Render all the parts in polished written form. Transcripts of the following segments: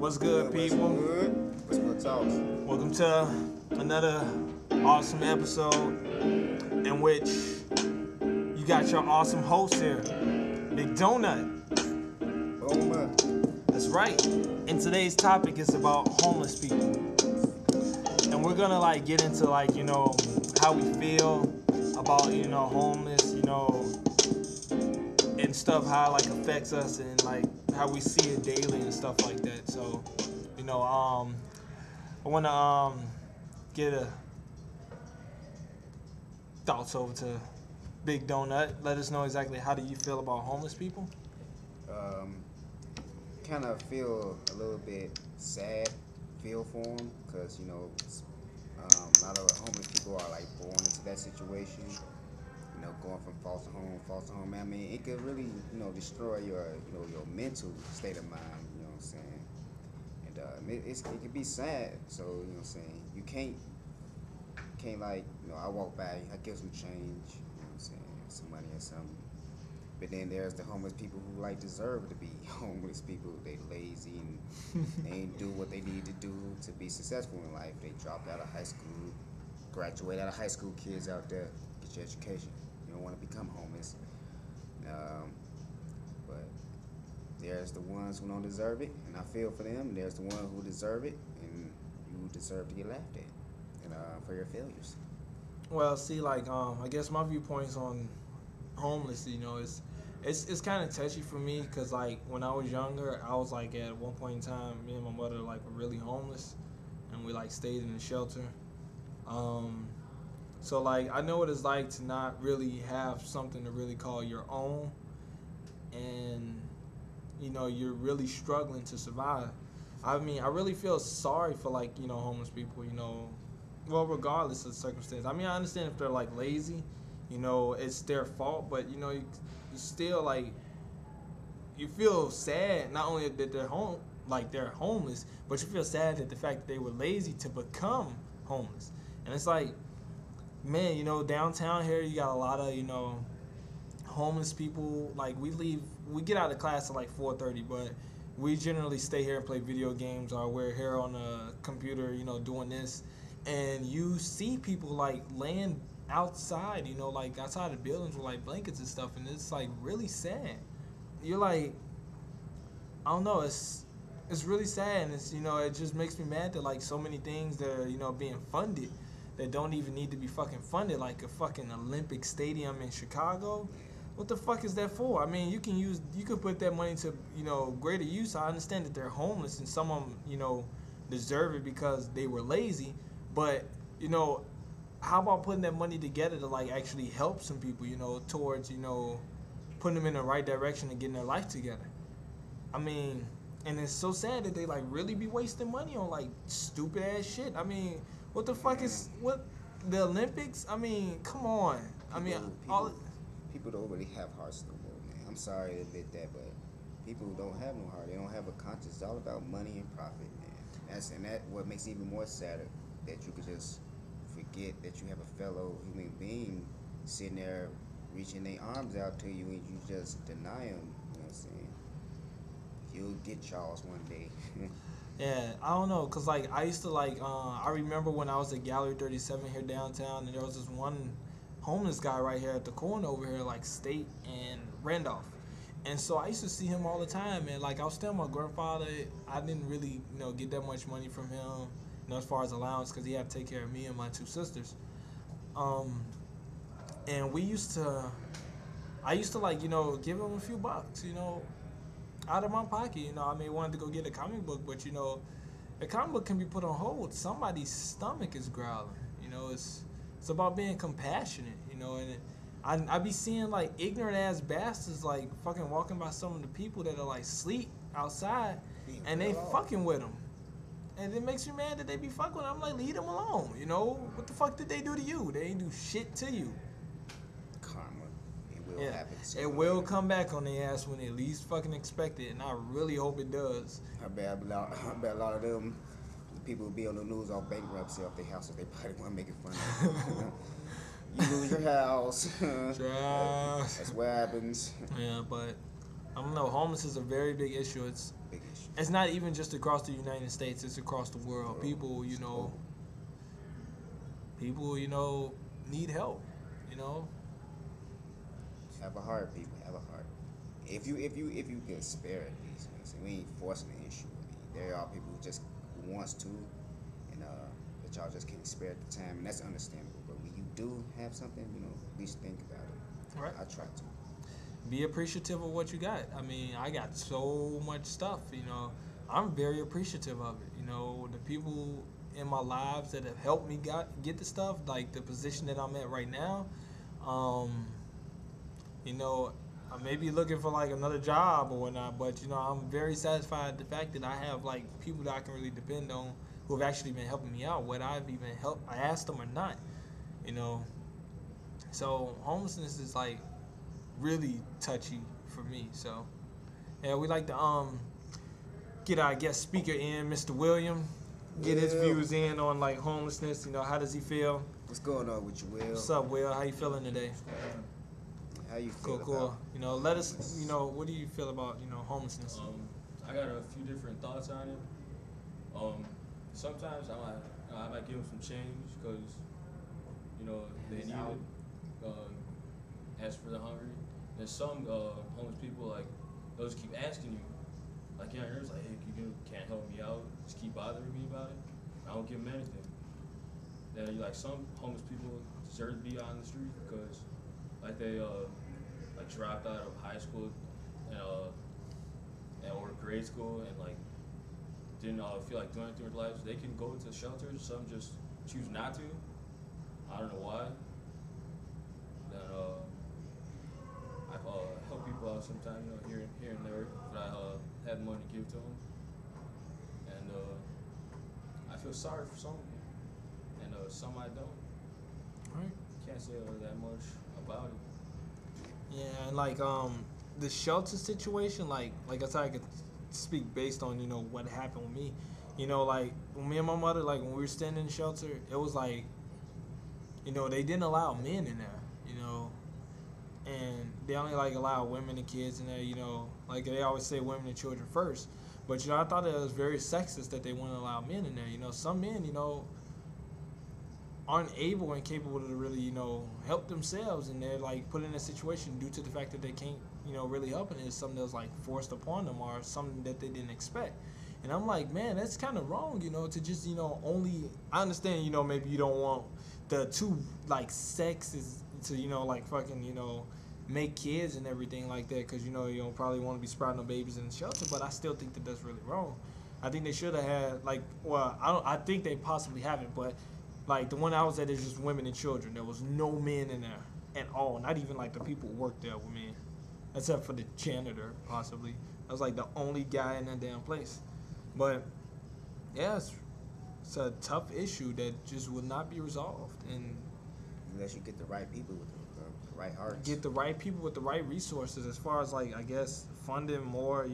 What's good, people? Good. Westwood Talks. Welcome to another awesome episode in which you got your awesome host here, Big Donut. That's right. And today's topic is about homeless people. And we're gonna get into how we feel about homeless, and stuff, how it affects us and how we see it daily and stuff like that. So, I wanna get thoughts over to Big Donut. Let us know exactly how do you feel about homeless people? Kind of feel a little bit sad, feel for them, because a lot of homeless people are born into that situation. Going from foster home. I mean, it could really destroy your your mental state of mind. You know what I'm saying? And it could be sad. So what I'm saying, you can't I walk by, I give some change. You know what I'm saying, some money or something. But then there's the homeless people who deserve to be homeless people. They lazy and they ain't do what they need to do to be successful in life. They dropped out of high school, graduate out of high school, kids out there, get your education. You don't want to become homeless. But there's the ones who don't deserve it, and I feel for them. There's the ones who deserve it, and you deserve to get laughed at and for your failures. Well, see, I guess my viewpoints on homeless, it's kind of touchy for me because when I was younger, I was at one point in time, me and my mother were really homeless, and we stayed in a shelter. So I know what it's like to not really have something to really call your own, and you're really struggling to survive. I mean, I really feel sorry for homeless people. Well, regardless of the circumstance. I mean, I understand if they're lazy, it's their fault, but you still you feel sad not only that they're homeless, but you feel sad at the fact that they were lazy to become homeless. And it's man, downtown here you got a lot of homeless people. We get out of class at 4:30, but we generally stay here and play video games, or we're here on a computer, doing this. And you see people laying outside, outside of buildings with blankets and stuff, and it's really sad. You're I don't know, it's really sad, and it's it just makes me mad that so many things that are being funded that don't even need to be fucking funded, like a fucking Olympic stadium in Chicago. What the fuck is that for? I mean, you could put that money to greater use. I understand that they're homeless and some of them deserve it because they were lazy, but how about putting that money together to actually help some people, towards putting them in the right direction and getting their life together. I mean, and it's so sad that they really be wasting money on stupid ass shit. I mean, what the fuck is the Olympics? I mean, come on. People don't really have hearts no more, man. I'm sorry to admit that, but people don't have no heart. They don't have a conscience. It's all about money and profit, man. That's what makes it even more sadder, that you could just forget that you have a fellow human being sitting there reaching their arms out to you, and you just deny them. You know what I'm saying? You'll get Charles one day. Yeah, I don't know, cause I used to I remember when I was at Gallery 37 here downtown, and there was this one homeless guy right here at the corner over here, State and Randolph, and so I used to see him all the time, and I was still my grandfather. I didn't really get that much money from him, as far as allowance, cause he had to take care of me and my two sisters, and I used to give him a few bucks, out of my pocket. I may wanted to go get a comic book, but a comic book can be put on hold. Somebody's stomach is growling. It's about being compassionate. And I be seeing ignorant ass bastards fucking walking by some of the people that are sleep outside, and they fucking with them. And it makes me mad that they be fucking with them. I'm leave them alone. What the fuck did they do to you? They ain't do shit to you. Happen. It will come back on their ass when they least fucking expect it, and I really hope it does. I bet a lot of them, the people who be on the news all bankruptcy off their houses, they probably want to make it fun. You lose your house. That's what happens. Yeah, but I don't know. Homeless is a very big issue. Big issue. It's not even just across the United States. It's across the world. Bro, People, it's global. need help. You know. Have a heart, people. Have a heart. If you can spare at least, you know what I'm saying? We ain't forcing the issue. I mean, there are people who wants to, and that y'all just can't spare at the time, and that's understandable. But when you do have something, at least think about it. Right. I try to. Be appreciative of what you got. I mean, I got so much stuff. I'm very appreciative of it. The people in my lives that have helped me get the stuff, like the position that I'm at right now. I may be looking for like another job or whatnot, but I'm very satisfied with the fact that I have like people that I can really depend on who have actually been helping me out, whether I've even I asked them or not. So homelessness is like really touchy for me. So yeah, we like to get our guest speaker in, Mr. William, get his views in on like homelessness. How does he feel? What's going on with you, Will? What's up, Will? How you feeling today? How you feel? Cool. Let us. What do you feel about homelessness? I got a few different thoughts on it. Sometimes I might give them some change because they need it. Ask for the hungry. There's some homeless people like those keep asking you, like it's like, hey, you can't help me out. Just keep bothering me about it. I don't give them anything. Then like some homeless people deserve to be on the street because like they like dropped out of high school and or grade school and like didn't feel like doing anything with their lives. They can go to shelters. Some just choose not to. I don't know why. Then I've helped people out sometimes, here and there, but I had money to give to them, and I feel sorry for some, and some I don't. Right. Can't say that much about it. Yeah, and like the shelter situation, like I said, I could speak based on what happened with me. Like when me and my mother, like when we were staying in the shelter, it was like they didn't allow men in there. And they only like allow women and kids in there. Like they always say women and children first. But I thought it was very sexist that they wouldn't allow men in there. Some men aren't able and capable to really help themselves, and they're like put in a situation due to the fact that they can't really help, and it's something that was like forced upon them or something that they didn't expect. And I'm like, man, that's kind of wrong, to just only. I understand, maybe you don't want the two like sexes to like fucking make kids and everything like that, because you don't probably want to be sprouting no babies in the shelter, but I still think that that's really wrong. I think they should have had like, well, I think they possibly haven't, but like the one I was at is just women and children. There was no men in there at all. Not even like the people who worked there were men, except for the janitor possibly. I was like the only guy in that damn place. But yeah, it's a tough issue that just will not be resolved, and unless you get the right people with the right hearts. Get the right people with the right resources, as far as like I guess funding more,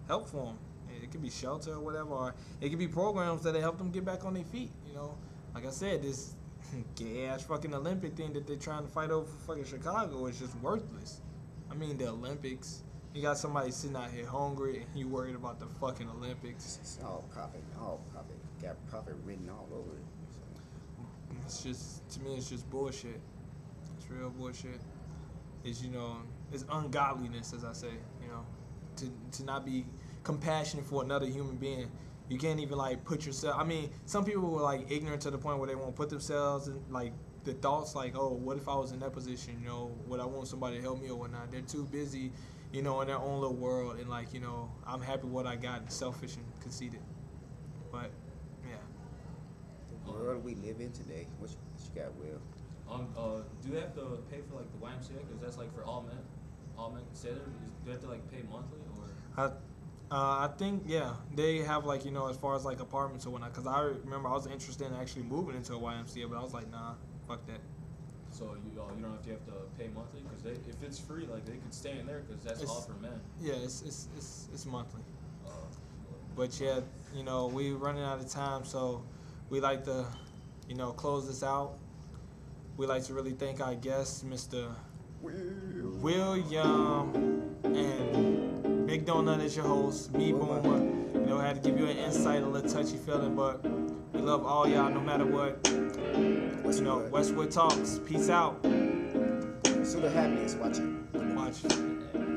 help for them. It could be shelter or whatever, or it could be programs that help them get back on their feet. Like I said, this gay ass fucking Olympic thing that they're trying to fight over for fucking Chicago is just worthless. I mean, the Olympics. You got somebody sitting out here hungry, and you worried about the fucking Olympics. It's all profit. Got profit written all over it. So. It's just, to me, it's just bullshit. It's real bullshit. It's it's ungodliness, as I say. To not be compassionate for another human being. You can't even like put yourself. I mean, some people were like ignorant to the point where they won't put themselves in like the thoughts like, oh, what if I was in that position? Would I want somebody to help me or whatnot? They're too busy, in their own little world, and like, I'm happy with what I got, selfish and conceited. But yeah. The world we live in today. What you got, Will? Do they have to pay for like the YMCA? Because that's like for all men. All men can stay there. Do they have to like pay monthly or? I think, yeah, they have like, as far as like apartments or whatnot, because I remember I was interested in actually moving into a YMCA, but I was like, nah, fuck that. So you don't know if you have to pay monthly, because if it's free, like they could stay in there because that's all for men. Yeah, it's monthly. But yeah, we running out of time, so we like to, close this out. We like to really thank our guest, Mr. William, and Big Donut is your host. Me, Boomer. You know, I had to give you an insight, a little touchy feeling, but we love all y'all no matter what. You know, Westwood Talks. Peace out. Pursuit of happiness. Watch it. Watch it.